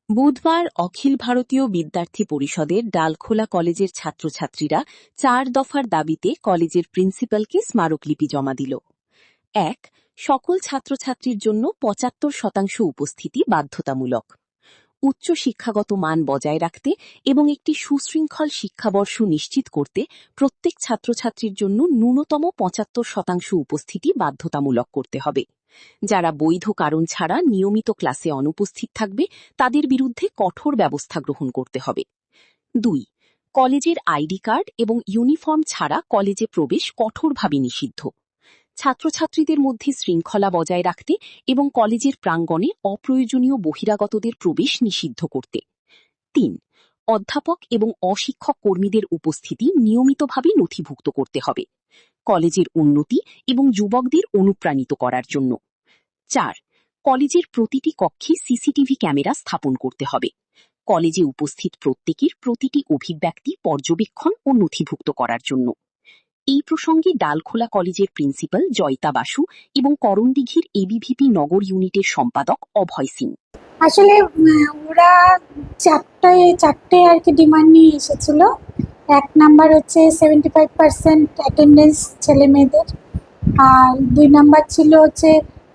বুধবার অখিল ভারতীয় বিদ্যার্থী পরিষদের ডালখোলা কলেজের ছাত্রছাত্রীরা ৪ দফার দাবিতে কলেজের প্রিন্সিপালকে স্মারকলিপি জমা দিল। ১. সকল ছাত্রছাত্রীর জন্য ৭৫% উপস্থিতি বাধ্যতামূলক। উচ্চ শিক্ষাগত মান বজায় রাখতে এবং একটি সুশৃঙ্খল শিক্ষাবর্ষ নিশ্চিত করতে প্রত্যেক ছাত্রছাত্রীর জন্য ন্যূনতম ৭৫% উপস্থিতি বাধ্যতামূলক করতে হবে। যারা বৈধ কারণ ছাড়া নিয়মিত ক্লাসে অনুপস্থিত থাকবে তাদের বিরুদ্ধে কঠোর ব্যবস্থা গ্রহণ করতে হবে। ২. কলেজের আইডি কার্ড এবং ইউনিফর্ম ছাড়া কলেজে প্রবেশ কঠোরভাবে নিষিদ্ধ। ছাত্রছাত্রীদের মধ্যে শৃঙ্খলা বজায় রাখতে এবং কলেজের প্রাঙ্গণে অপ্রয়োজনীয় বহিরাগতদের প্রবেশ নিষিদ্ধ করতে। ৩. অধ্যাপক এবং অশিক্ষক কর্মীদের উপস্থিতি নিয়মিতভাবে নথিভুক্ত করতে হবে কলেজের উন্নতি এবং যুবকদের অনুপ্রাণিত করার জন্য। ৪. কলেজের প্রতিটি কক্ষে সিসিটিভি ক্যামেরা স্থাপন করতে হবে। কলেজে উপস্থিত প্রত্যেকের প্রতিটি অভিব্যক্তি পর্যবেক্ষণ ও নথিভুক্ত করার জন্য। এই প্রসঙ্গে ডালখোলা কলেজের প্রিন্সিপাল জয়িতা বাসু এবং করণদিঘির এবিভিপি নগর ইউনিটের সম্পাদক অভয় সিং। আসলে ওরা চারটে আর কি ডিমান্ড নিয়ে এসেছিল। ১ নাম্বার হচ্ছে 75% অ্যাটেন্ডেন্স ছেলে মেয়েদের, আর ২ নাম্বার ছিল হচ্ছে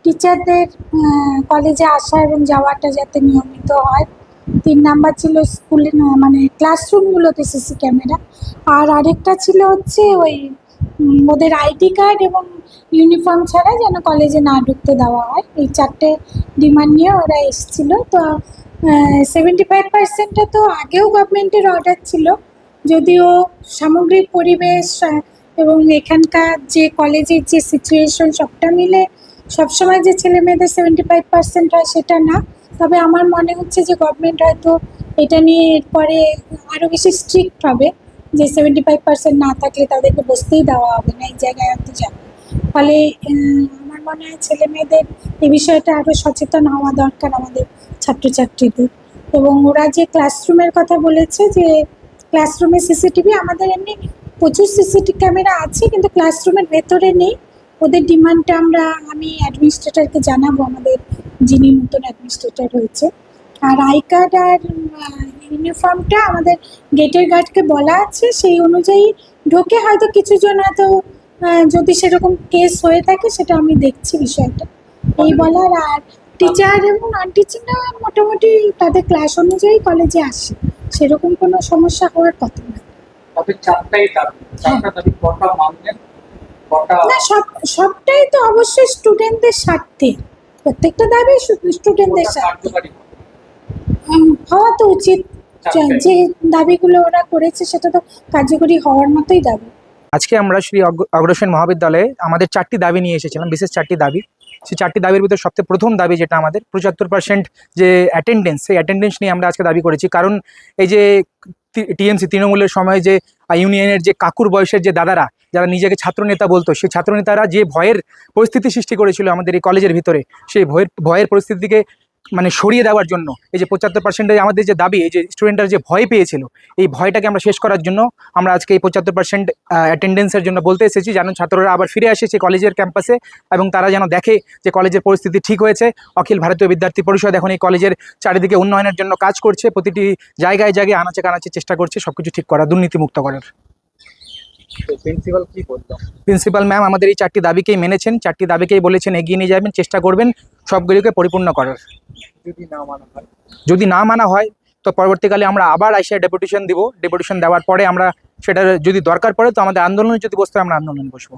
টিচারদের কলেজে আসা এবং যাওয়াটা যাতে নিয়মিত হয়। ৩ নাম্বার ছিল স্কুলে মানে ক্লাসরুমগুলোতে সিসি ক্যামেরা, আর আরেকটা ছিল হচ্ছে ওই ওদের আইডি কার্ড এবং ইউনিফর্ম ছাড়া যেন কলেজে না ঢুকতে দেওয়া হয়। এই 4টে ডিমান্ড নিয়ে ওরা এসেছিল। তো 75%টা তো আগেও গভর্নমেন্টের অর্ডার ছিল, যদিও সামগ্রিক পরিবেশ এবং এখানকার যে কলেজের যে সিচুয়েশন সবটা মিলে সবসময় যে ছেলে মেয়েদের 75% হয় সেটা না। তবে আমার মনে হচ্ছে যে গভর্নমেন্ট হয়তো এটা নিয়ে এরপরে আরও বেশি স্ট্রিক্ট হবে, যে 75% না থাকলে তাদেরকে বসতেই দেওয়া হবে না, এই জায়গায় হয়তো যাবে। ফলে আমার মনে হয় ছেলে মেয়েদের এই বিষয়টা আরও সচেতন হওয়া দরকার আমাদের ছাত্রছাত্রীদের। এবং ওরা যে ক্লাসরুমের কথা বলেছে, যে ক্লাসরুমে সিসিটিভি, আমাদের এমনি প্রচুর সিসিটিভি ক্যামেরা আছে কিন্তু ক্লাসরুমের ভেতরে নেই। ওদের ডিমান্ডটা আমি অ্যাডমিনিস্ট্রেটরকে জানাবো, আমাদের যিনি নতুন অ্যাডমিনিস্ট্রেটর হয়েছে। আর আই কার্ড আর ইউনিফর্মটা আমাদের গেটের গার্ডকে বলা আছে, সেই অনুযায়ী ঢোকে। হয়তো কিছুজন হয়তো যদি সেরকম কেস হয়ে থাকে সেটা আমি দেখছি বিষয়টা, এই বলার। আর টিচার এবং নন টিচাররা মোটামুটি তাদের ক্লাস অনুযায়ী কলেজে আসে, সেরকম কোনো সমস্যা হওয়ার কথা না। না, সবটাই তো অবশ্যই স্টুডেন্টদের স্বার্থে, প্রত্যেকটা দাবি স্টুডেন্টদের স্বার্থে হওয়া তো উচিত। যে দাবিগুলো ওরা করেছে সেটা তো কার্যকরী হওয়ার মতোই দাবি। আজকে আমরা শ্রী অগ্রসেন মহাবিদ্যালয়ে আমাদের 4টি দাবি নিয়ে এসেছিলাম, বিশেষ 4টি দাবি। সেই 4টি দাবির ভিতরে সবথেকে প্রথম দাবি যেটা আমাদের 75% যে অ্যাটেন্ডেন্স, সেই অ্যাটেন্ডেন্স নিয়ে আমরা আজকে দাবি করেছি। কারণ এই যে টিএমসি তৃণমূলের সময় যে ইউনিয়নের যে কাকুর বয়সের যে দাদারা যারা নিজেকে ছাত্রনেতা বলতো, সেই ছাত্রনেতারা যে ভয়ের পরিস্থিতি সৃষ্টি করেছিল আমাদের এই কলেজের ভিতরে, সেই ভয়ের পরিস্থিতিকে মানে সরিয়ে দেওয়ার জন্য এই যে 75% আমাদের যে দাবি, এই যে স্টুডেন্টরা যে ভয় পেয়েছিল, এই ভয়টাকে আমরা শেষ করার জন্য আমরা আজকে এই 75% অ্যাটেন্ডেন্সের জন্য বলতে এসেছি, যেন ছাত্ররা আবার ফিরে আসে সেই কলেজের ক্যাম্পাসে এবং তারা যেন দেখে যে কলেজের পরিস্থিতি ঠিক হয়েছে। অখিল ভারতীয় বিদ্যার্থী পরিষদ এখন এই কলেজের চারিদিকে উন্নয়নের জন্য কাজ করছে, প্রতিটি জায়গায় জায়গায় আনাচে কানাচে চেষ্টা করছে সবকিছু ঠিক করা, দুর্নীতিমুক্ত করার। প্রিন্সিপাল ম্যাম আমাদের এই 4টি দাবিকেই মেনেছেন, 4টি দাবিকেই বলেছেন এগিয়ে নিয়ে যাবেন, চেষ্টা করবেন সবগুলিকে পরিপূর্ণ করার। যদি না মানা হয় তো পরবর্তীকালে আমরা আবার আইসিআই ডেপুটেশন দিব। ডেপুটেশন দেওয়ার পরে আমরা সেটা যদি দরকার পড়ে তো আমাদের আন্দোলনে যদি বসতে আমরা আন্দোলনে বসবো।